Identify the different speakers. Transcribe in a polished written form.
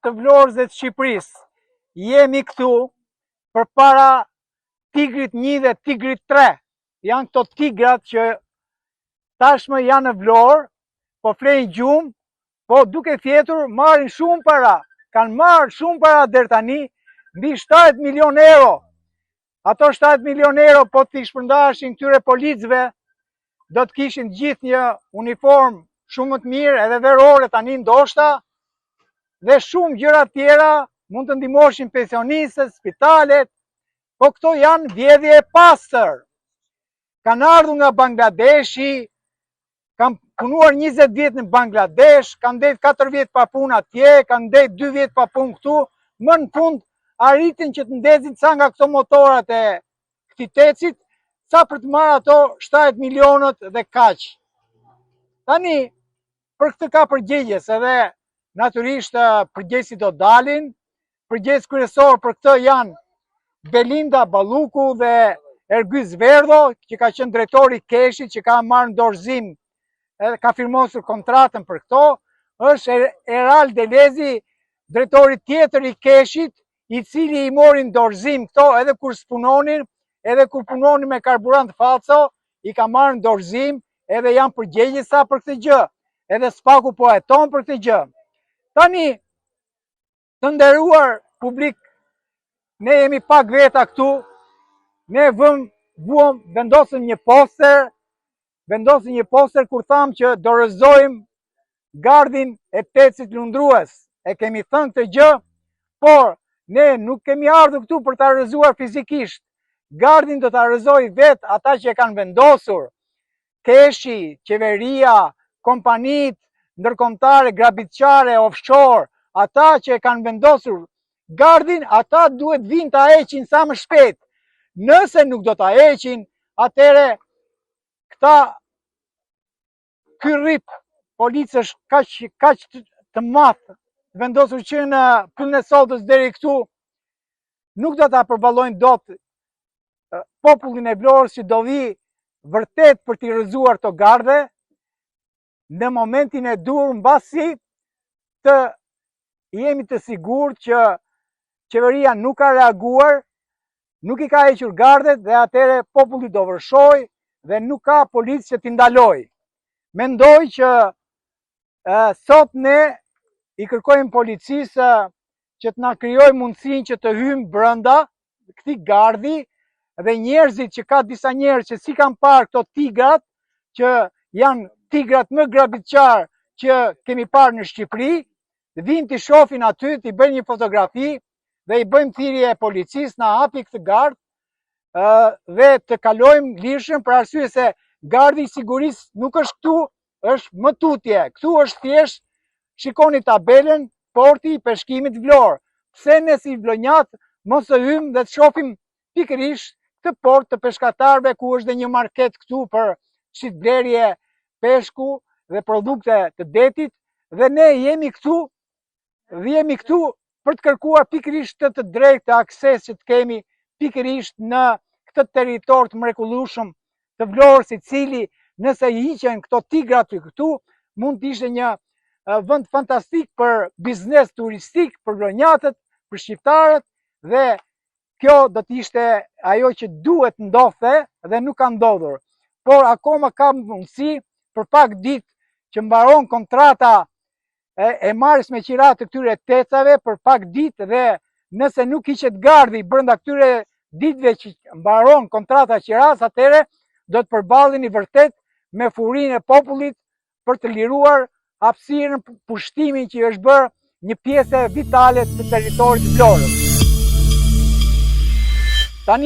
Speaker 1: të Vlorës dhe të Shqipërisë. Jemi këtu për para Tigrit 1 dhe Tigrit 3. Janë këto tigrat që tashmë janë në Vlorë, po flejnë gjumë, po duke fjetur marrin shumë para. Kanë marrë shumë para deri tani, mbi 7 milion euro. Ato 7 milion euro po t'i shpërndashin këtyre policëve, do të kishin gjithë një uniform shumë më të mirë, edhe verore tani ndoshta, dhe shumë gjëra tjera, mund të ndihmoshin pensionistët, spitalet, po këto janë vjedhje e pastër. Kanë ardhur nga Bangladeshi, kanë punuar 20 vjet në Bangladesh, kanë ndejt 4 vjet pa punë atje, kanë ndejt 2 vjet pa punë këtu, më në fund arritin që të ndezin ca nga këto motorat e këtij tecit, sa për të marrë ato 7 milionët dhe kaq. Tani, për këtë ka përgjigjes, edhe natyrisht përgjegjësit do dalin. Përgjegjës kryesor për këtë janë Belinda Balluku dhe Ergyz Verdho, që ka qenë drejtori i Keshit, që ka marrë në dorëzim edhe ka firmosur kontratën për këto. Është Eral Delezi, drejtori tjetër i Keshit, i cili i mori në dorëzim këto edhe kur spunonin, edhe kur punonin me karburant falso, i ka marrë në dorëzim, edhe janë përgjegjësa për këtë gjë, edhe Spaku po heton për këtë gjë. Tani, të nderuar publik, ne jemi pak veta këtu, ne vendosëm një poster kur thamë që dorëzojmë gardin e tecit lundrues. E kemi thënë këtë gjë, por ne nuk kemi ardhur këtu për ta rrëzuar fizikisht. Gardin do ta rrëzoj vetë ata që e kanë vendosur. Keshi, qeveria, kompanitë ndërkombëtare, grabitçare, offshore, ata që e kanë vendosur gardin, ata duhet vinë ta heqin sa më shpejt. Nëse nuk do ta heqin, atëre ky rrip policësh kaq të madh vendosur që në pyllën e Sodës deri këtu, nuk do ta përballojnë dot popullin e Vlorës që do vi vërtet për t'i rrëzuar këto garde në momentin e dur, mbasi të jemi të sigurt që qeveria nuk ka reaguar, nuk i ka hequr gardet dhe atëre populli do vërshoj dhe nuk ka policë që t'i ndaloj. Mendoj që sot ne i kërkojmë policisë që të na krijojë mundësinë që të hyjmë brenda këtij gardi dhe njerëzit që ka disa njerëz që si kanë parë këto tigrat, që janë tigrat më grabitçar që kemi parë në Shqipëri, vinë t'i shohin aty, t'i bëjnë një fotografi dhe i bëjmë thirrje policisë na hapi këtë gard dhe të kalojmë lirshëm, për arsye se gardi i sigurisë nuk është këtu, është më tutje. Këtu është thjesht, shikoni tabelën, porti i peshkimit Vlorë. Pse ne si vlonjat mos të hyjmë dhe të shohim pikërisht këtë port të peshkatarëve, ku është dhe një market këtu për shitblerje peshku dhe produkte të detit, dhe ne jemi këtu për të kërkuar pikërisht të drejtë akses që të kemi pikërisht në këtë territor të mrekullueshëm të Vlorës, i cili nëse i hiqen këto tigrat këtu, mund të ishte një vend fantastik për biznes turistik, për vlonjatët, për shqiptarët, dhe kjo do të ishte ajo që duhet ndodhte dhe nuk ka ndodhur. Por akoma ka mundësi për pak ditë që mbaron kontrata e marrjes me qira të këtyre tecave për pak ditë, dhe nëse nuk hiqet gardi brenda këtyre ditëve që mbaron kontrata qiras, atëre do të përballeni vërtet me furinë e popullit për të liruar hapësirën, pushtimin që është bërë një pjesë vitale të territorit të Vlorës.